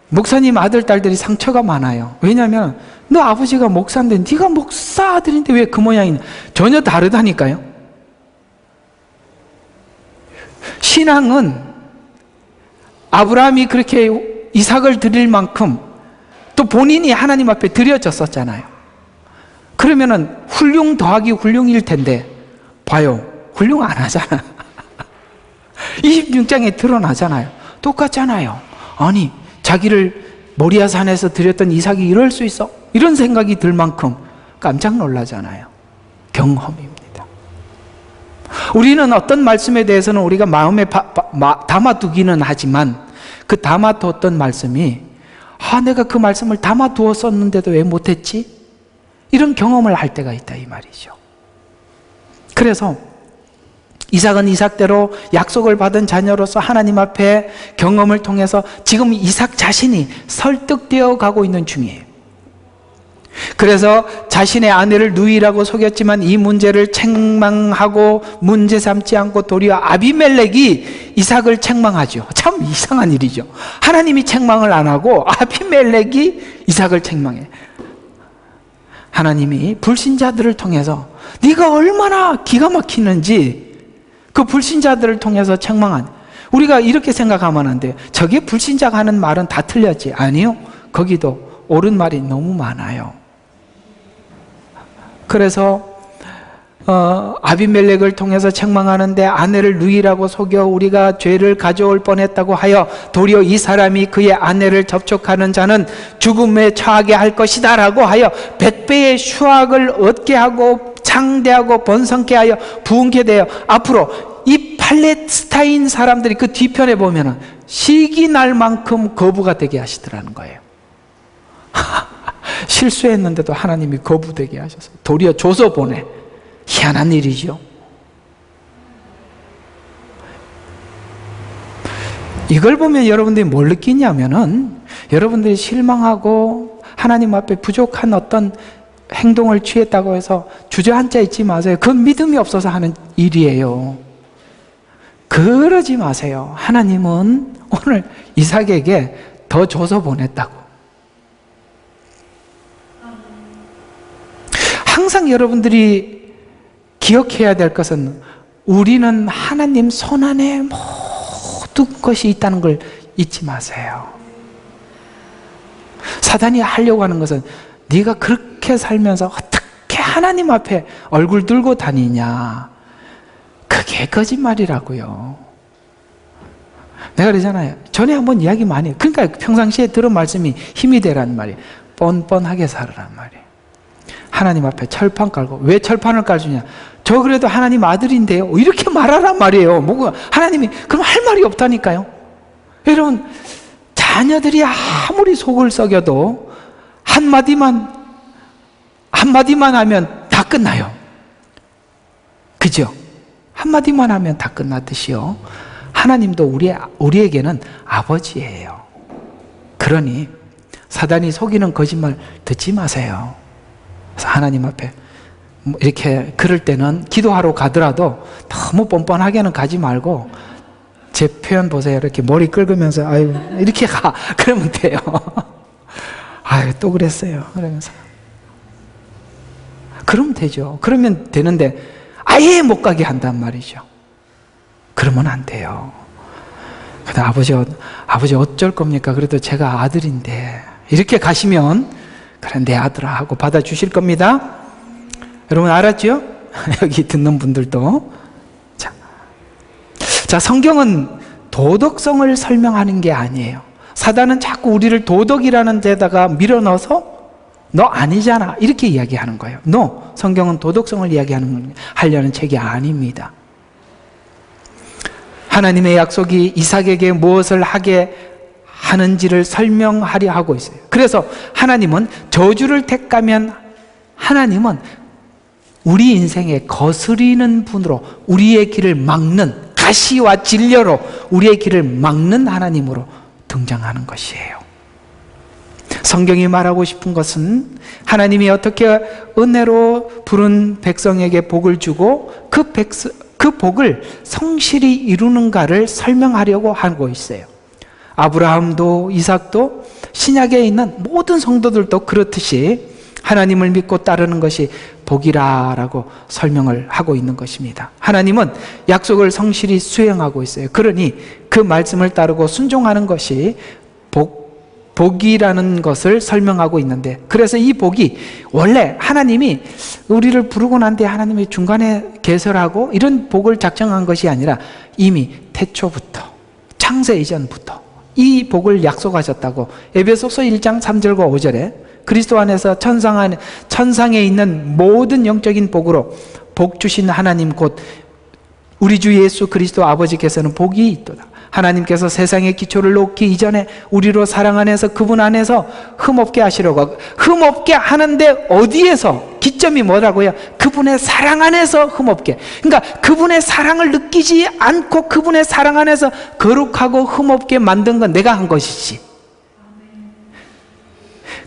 목사님 아들, 딸들이 상처가 많아요. 왜냐하면 너 아버지가 목사인데 네가 목사 아들인데 왜 그 모양이냐. 전혀 다르다니까요. 신앙은 아브라함이 그렇게 이삭을 드릴 만큼 또 본인이 하나님 앞에 드려졌었잖아요. 그러면은 훌륭 더하기 훌륭일 텐데, 봐요, 훌륭 안 하잖아. 26장에 드러나잖아요. 똑같잖아요. 아니, 자기를 모리아 산에서 드렸던 이삭이 이럴 수 있어? 이런 생각이 들 만큼 깜짝 놀라잖아요. 경험입니다. 우리는 어떤 말씀에 대해서는 우리가 마음에 담아두기는 하지만, 그 담아두었던 말씀이 내가 그 말씀을 담아두었었는데도 왜 못했지? 이런 경험을 할 때가 있다, 이 말이죠. 그래서 이삭은 이삭대로 약속을 받은 자녀로서 하나님 앞에 경험을 통해서 지금 이삭 자신이 설득되어 가고 있는 중이에요. 그래서 자신의 아내를 누이라고 속였지만 이 문제를 책망하고 문제 삼지 않고 도리어 아비멜렉이 이삭을 책망하죠. 참 이상한 일이죠. 하나님이 책망을 안 하고 아비멜렉이 이삭을 책망해. 하나님이 불신자들을 통해서 네가 얼마나 기가 막히는지 그 불신자들을 통해서 책망한, 우리가 이렇게 생각하면 안 돼요. 저게 불신자가 하는 말은 다 틀렸지. 아니요, 거기도 옳은 말이 너무 많아요. 그래서 아비멜렉을 통해서 책망하는데, 아내를 누이라고 속여 우리가 죄를 가져올 뻔했다고 하여 도리어 이 사람이 그의 아내를 접촉하는 자는 죽음에 처하게 할 것이다 라고 하여 100배의 수확을 얻게 하고 창대하고 번성케 하여 부흥케 되어 앞으로 이 팔레스타인 사람들이 그 뒤편에 보면은 시기 날 만큼 거부가 되게 하시더라는 거예요. 실수했는데도 하나님이 거부되게 하셔서 도리어 줘서 보내. 희한한 일이죠. 이걸 보면 여러분들이 뭘 느끼냐면은, 여러분들이 실망하고 하나님 앞에 부족한 어떤 행동을 취했다고 해서 주저앉아 있지 마세요. 그건 믿음이 없어서 하는 일이에요. 그러지 마세요. 하나님은 오늘 이삭에게 더 줘서 보냈다고. 항상 여러분들이 기억해야 될 것은 우리는 하나님 손안에 모든 것이 있다는 걸 잊지 마세요. 사단이 하려고 하는 것은 네가 그렇게 살면서 어떻게 하나님 앞에 얼굴 들고 다니냐, 그게 거짓말이라고요. 내가 그러잖아요. 전에 한번 이야기 많이 해요. 그러니까 평상시에 들은 말씀이 힘이 되라는 말이에요. 뻔뻔하게 살으란 말이에요. 하나님 앞에 철판 깔고. 왜 철판을 깔주냐? 저 그래도 하나님 아들인데요, 이렇게 말하란 말이에요. 뭐가 하나님이 그럼 할 말이 없다니까요. 여러분, 자녀들이 아무리 속을 썩여도 한마디만 하면 다 끝나요. 그죠? 한마디만 하면 다 끝났듯이요, 하나님도 우리에게는 아버지예요. 그러니 사단이 속이는 거짓말 듣지 마세요. 그래서 하나님 앞에 이렇게 그럴 때는 기도하러 가더라도 너무 뻔뻔하게는 가지 말고, 제 표현 보세요. 이렇게 머리 긁으면서 아유 이렇게 가. 그러면 돼요. 아유 또 그랬어요. 그러면서 그러면 되죠. 그러면 되는데 아예 못 가게 한단 말이죠. 그러면 안 돼요. 근데 아버지 어쩔 겁니까? 그래도 제가 아들인데, 이렇게 가시면 그래 내 아들아 하고 받아주실 겁니다. 여러분 알았죠? 여기 듣는 분들도. 자, 성경은 도덕성을 설명하는 게 아니에요. 사단은 자꾸 우리를 도덕이라는 데다가 밀어넣어서 너 아니잖아 이렇게 이야기하는 거예요. No, 성경은 도덕성을 하려는 책이 아닙니다. 하나님의 약속이 이삭에게 무엇을 하게 하는지를 설명하려 하고 있어요. 그래서 하나님은 저주를 택하면 하나님은 우리 인생에 거스리는 분으로, 우리의 길을 막는, 가시와 진려로 우리의 길을 막는 하나님으로 등장하는 것이에요. 성경이 말하고 싶은 것은 하나님이 어떻게 은혜로 부른 백성에게 복을 주고 그 복을 성실히 이루는가를 설명하려고 하고 있어요. 아브라함도 이삭도 신약에 있는 모든 성도들도 그렇듯이 하나님을 믿고 따르는 것이 복이라고 설명을 하고 있는 것입니다. 하나님은 약속을 성실히 수행하고 있어요. 그러니 그 말씀을 따르고 순종하는 것이 복이라는 것을 설명하고 있는데, 그래서 이 복이 원래 하나님이 우리를 부르고 난 뒤에 하나님이 중간에 개설하고 이런 복을 작정한 것이 아니라 이미 태초부터, 창세 이전부터 이 복을 약속하셨다고 에베소서 1장 3절과 5절에 그리스도 안에서 천상에 있는 모든 영적인 복으로 복 주신 하나님 곧 우리 주 예수 그리스도 아버지께서는 복이 있도다. 하나님께서 세상의 기초를 놓기 이전에 우리로 사랑 안에서 그분 안에서 흠없게 하시려고. 흠없게 하는데 어디에서? 기점이 뭐라고요? 그분의 사랑 안에서 흠없게. 그러니까 그분의 사랑을 느끼지 않고 그분의 사랑 안에서 거룩하고 흠없게 만든 건 내가 한 것이지,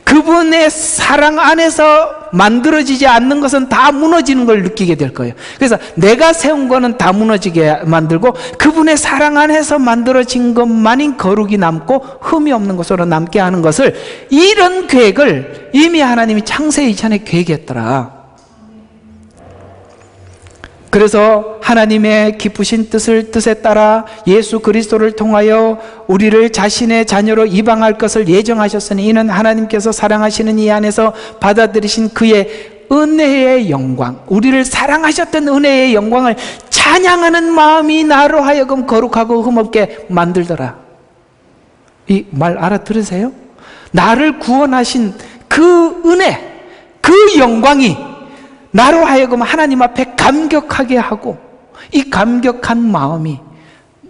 그분의 사랑 안에서 만들어지지 않는 것은 다 무너지는 걸 느끼게 될 거예요. 그래서 내가 세운 거는 다 무너지게 만들고 그분의 사랑 안에서 만들어진 것만이 거룩이 남고 흠이 없는 것으로 남게 하는 것을, 이런 계획을 이미 하나님이 창세 이전에 계획했더라. 그래서 하나님의 기쁘신 뜻에 따라 예수 그리스도를 통하여 우리를 자신의 자녀로 입양할 것을 예정하셨으니 이는 하나님께서 사랑하시는 이 안에서 받아들이신 그의 은혜의 영광, 우리를 사랑하셨던 은혜의 영광을 찬양하는 마음이 나로 하여금 거룩하고 흠없게 만들더라. 이 말 알아들으세요? 나를 구원하신 그 은혜, 그 영광이 나로 하여금 하나님 앞에 감격하게 하고, 이 감격한 마음이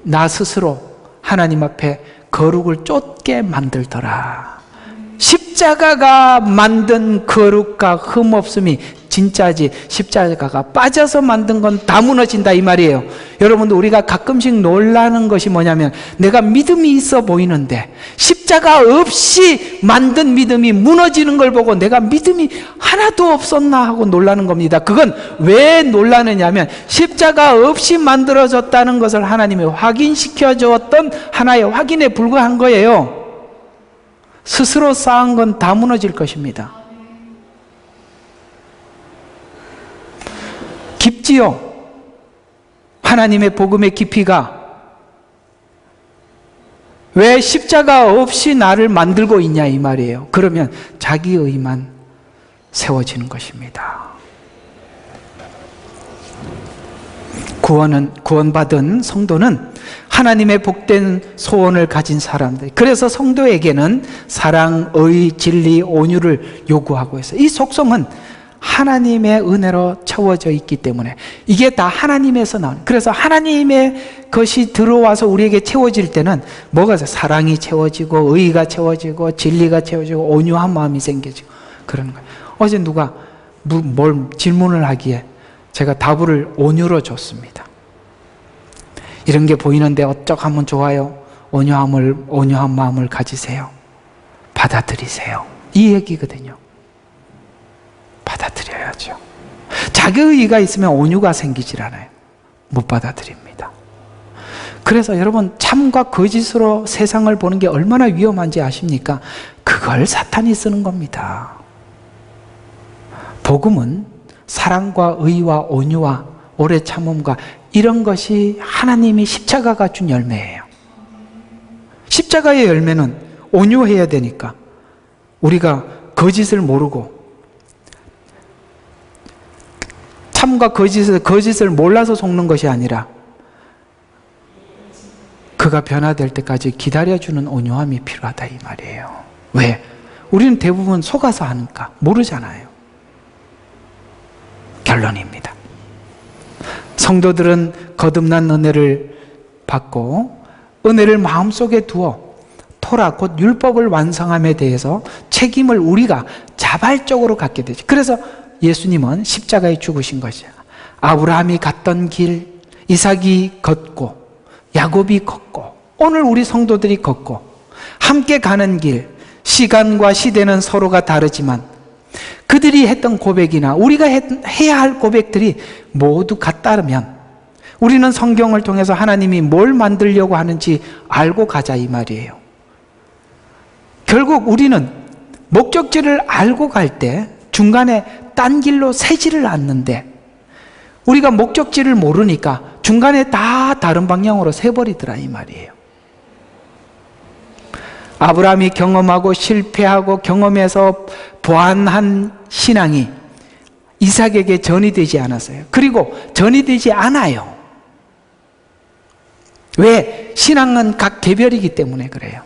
나 스스로 하나님 앞에 거룩을 쫓게 만들더라. 십자가가 만든 거룩과 흠없음이 진짜지 십자가가 빠져서 만든 건 다 무너진다 이 말이에요. 여러분들 우리가 가끔씩 놀라는 것이 뭐냐면 내가 믿음이 있어 보이는데 십자가 없이 만든 믿음이 무너지는 걸 보고 내가 믿음이 하나도 없었나 하고 놀라는 겁니다. 그건 왜 놀라느냐면 십자가 없이 만들어졌다는 것을 하나님이 확인시켜 주었던 하나의 확인에 불과한 거예요. 스스로 쌓은 건 다 무너질 것입니다. 깊지요? 하나님의 복음의 깊이가. 왜 십자가 없이 나를 만들고 있냐 이 말이에요. 그러면 자기 의만 세워지는 것입니다. 구원받은 성도는 하나님의 복된 소원을 가진 사람들. 그래서 성도에게는 사랑, 의, 진리, 온유를 요구하고 있어요. 이 속성은 하나님의 은혜로 채워져 있기 때문에 이게 다 하나님에서 나오는. 그래서 하나님의 것이 들어와서 우리에게 채워질 때는 뭐가 있어요? 사랑이 채워지고 의가 채워지고 진리가 채워지고 온유한 마음이 생겨지고 그런 거예요. 어제 누가 뭘 질문을 하기에 제가 답을 온유로 줬습니다. 이런 게 보이는데 어떡하면 좋아요? 온유한 마음을 가지세요. 받아들이세요. 이 얘기거든요. 받아들여야죠. 자기의가 있으면 온유가 생기질 않아요. 못 받아들입니다. 그래서 여러분 참과 거짓으로 세상을 보는 게 얼마나 위험한지 아십니까? 그걸 사탄이 쓰는 겁니다. 복음은 사랑과 의와 온유와 오래 참음과 이런 것이 하나님이 십자가가 준 열매예요. 십자가의 열매는 온유해야 되니까 우리가 거짓을 모르고 참과 거짓을 몰라서 속는 것이 아니라 그가 변화될 때까지 기다려주는 온유함이 필요하다 이 말이에요. 왜? 우리는 대부분 속아서 하니까 모르잖아요. 결론입니다. 성도들은 거듭난 은혜를 받고 은혜를 마음속에 두어 토라 곧 율법을 완성함에 대해서 책임을 우리가 자발적으로 갖게 되죠. 그래서 예수님은 십자가에 죽으신 것이야. 아브라함이 갔던 길, 이삭이 걷고 야곱이 걷고 오늘 우리 성도들이 걷고 함께 가는 길, 시간과 시대는 서로가 다르지만 그들이 했던 고백이나 우리가 해야 할 고백들이 모두 같다면 우리는 성경을 통해서 하나님이 뭘 만들려고 하는지 알고 가자 이 말이에요. 결국 우리는 목적지를 알고 갈 때 중간에 딴 길로 새지를 않는데 우리가 목적지를 모르니까 중간에 다 다른 방향으로 새버리더라 이 말이에요. 아브라함이 경험하고 실패하고 경험해서 보완한 신앙이 이삭에게 전이 되지 않았어요. 그리고 전이 되지 않아요. 왜? 신앙은 각 개별이기 때문에 그래요.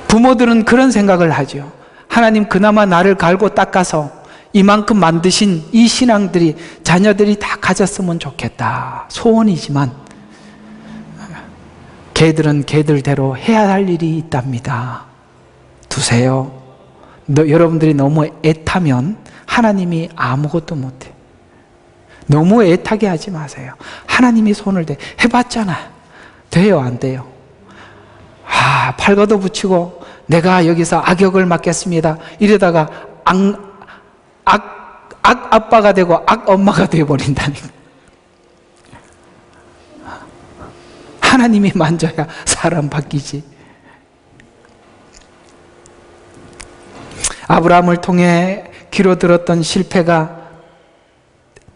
부모들은 그런 생각을 하죠. 하나님 그나마 나를 갈고 닦아서 이만큼 만드신 이 신앙들이 자녀들이 다 가졌으면 좋겠다. 소원이지만 걔들은 걔들대로 해야 할 일이 있답니다. 두세요. 여러분들이 너무 애타면 하나님이 아무것도 못해. 너무 애타게 하지 마세요. 하나님이 손을 해봤잖아. 돼요 안 돼요? 팔 걷어붙이고 내가 여기서 악역을 맡겠습니다. 이러다가 악 아빠가 되고 악 엄마가 되어버린다니까. 하나님이 만져야 사람 바뀌지. 아브라함을 통해 귀로 들었던 실패가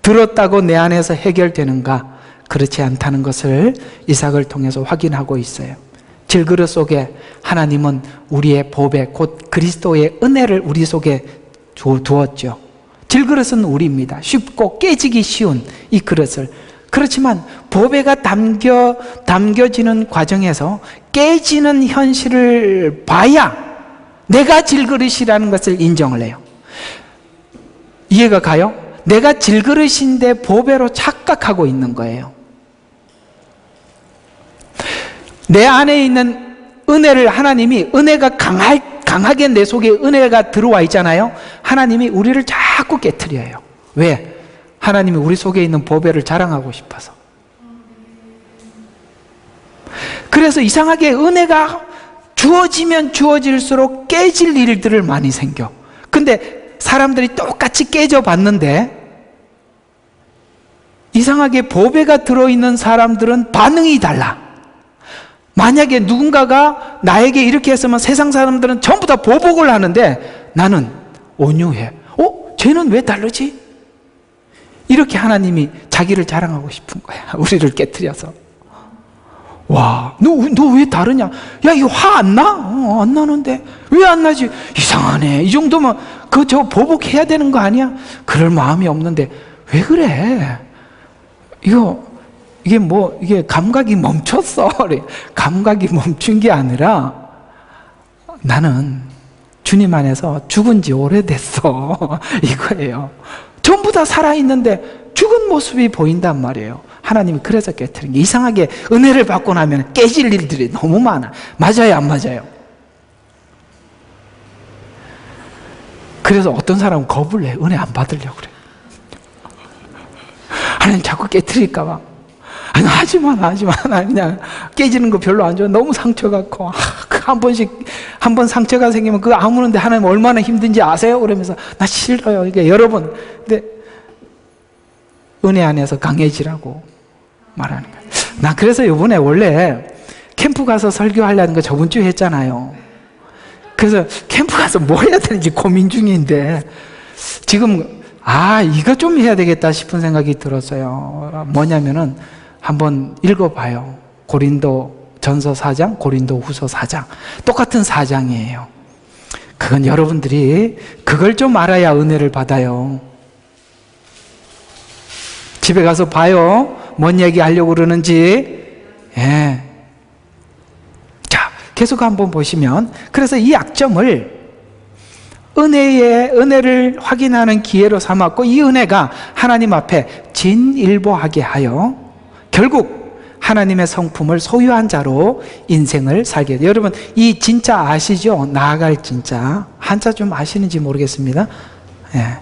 들었다고 내 안에서 해결되는가? 그렇지 않다는 것을 이삭을 통해서 확인하고 있어요. 질그릇 속에 하나님은 우리의 보배 곧 그리스도의 은혜를 우리 속에 두었죠. 질그릇은 우리입니다. 쉽고 깨지기 쉬운 이 그릇을. 그렇지만 보배가 담겨지는 과정에서 깨지는 현실을 봐야 내가 질그릇이라는 것을 인정을 해요. 이해가 가요? 내가 질그릇인데 보배로 착각하고 있는 거예요. 내 안에 있는 은혜를 하나님이 은혜가 강하게 내 속에 은혜가 들어와 있잖아요. 하나님이 우리를 자꾸 깨트려요. 왜? 하나님이 우리 속에 있는 보배를 자랑하고 싶어서. 그래서 이상하게 은혜가 주어지면 주어질수록 깨질 일들을 많이 생겨. 근데 사람들이 똑같이 깨져봤는데 이상하게 보배가 들어있는 사람들은 반응이 달라. 만약에 누군가가 나에게 이렇게 했으면 세상 사람들은 전부 다 보복을 하는데 나는 온유해. 쟤는 왜 다르지? 이렇게 하나님이 자기를 자랑하고 싶은 거야. 우리를 깨트려서. 와, 너 왜 다르냐? 야, 이거 화 안 나? 안 나는데. 왜 안 나지? 이상하네. 이 정도면 저 보복해야 되는 거 아니야? 그럴 마음이 없는데 왜 그래? 이게 감각이 멈췄어. 감각이 멈춘 게 아니라 나는 주님 안에서 죽은 지 오래됐어. 이거예요. 전부 다 살아있는데 죽은 모습이 보인단 말이에요. 하나님이 그래서 깨트린 게, 이상하게 은혜를 받고 나면 깨질 일들이 너무 많아. 맞아요, 안 맞아요? 그래서 어떤 사람은 겁을 내. 은혜 안 받으려고 그래. 하나님 자꾸 깨트릴까 봐. 아니, 하지마. 나 그냥 깨지는 거 별로 안 좋아. 너무 상처갖고. 한 번 상처가 생기면 그거 아무는데 하나님 얼마나 힘든지 아세요? 그러면서 나 싫어요. 이게 여러분, 근데 은혜 안에서 강해지라고 말하는 거예요. 나 그래서 이번에 원래 캠프 가서 설교하려는 거 저번 주에 했잖아요. 그래서 캠프 가서 뭐 해야 되는지 고민 중인데 지금 이거 좀 해야 되겠다 싶은 생각이 들었어요. 뭐냐면은 한번 읽어봐요. 고린도 전서 4장, 고린도 후서 4장. 똑같은 4장이에요. 그건 여러분들이 그걸 좀 알아야 은혜를 받아요. 집에 가서 봐요. 뭔 얘기 하려고 그러는지. 예. 자, 계속 한번 보시면, 그래서 이 약점을 은혜를 확인하는 기회로 삼았고, 이 은혜가 하나님 앞에 진일보하게 하여 결국 하나님의 성품을 소유한 자로 인생을 살게 돼요. 여러분, 이 진짜 아시죠? 나아갈 진짜. 한자 좀 아시는지 모르겠습니다. 예.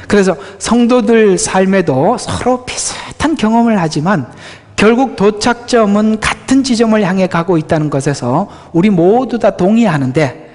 그래서 성도들 삶에도 서로 비슷한 경험을 하지만 결국 도착점은 같은 지점을 향해 가고 있다는 것에서 우리 모두 다 동의하는데,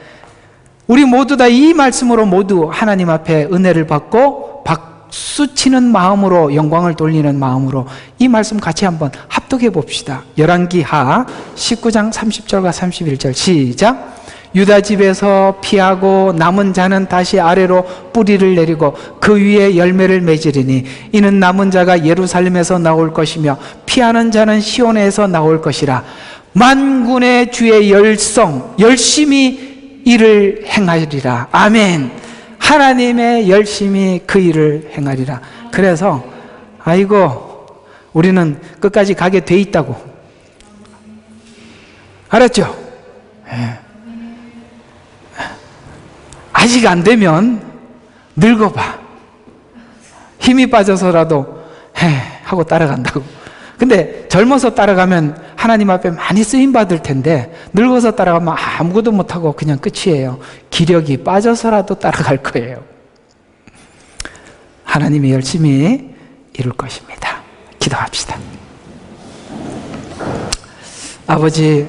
우리 모두 다 이 말씀으로 모두 하나님 앞에 은혜를 받고 박수치는 마음으로, 영광을 돌리는 마음으로 이 말씀 같이 한번 합독해 봅시다. 열왕기하 19장 30절과 31절 시작. 유다 집에서 피하고 남은 자는 다시 아래로 뿌리를 내리고 그 위에 열매를 맺으리니 이는 남은 자가 예루살렘에서 나올 것이며 피하는 자는 시온에서 나올 것이라. 만군의 주의 열심히 일을 행하리라. 아멘. 하나님의 열심히 그 일을 행하리라. 그래서 우리는 끝까지 가게 돼 있다고. 알았죠? 네. 아직 안 되면 늙어봐. 힘이 빠져서라도 하고 따라간다고. 근데 젊어서 따라가면 하나님 앞에 많이 쓰임받을 텐데 늙어서 따라가면 아무것도 못하고 그냥 끝이에요. 기력이 빠져서라도 따라갈 거예요. 하나님이 열심히 이룰 것입니다. 기도합시다. 아버지,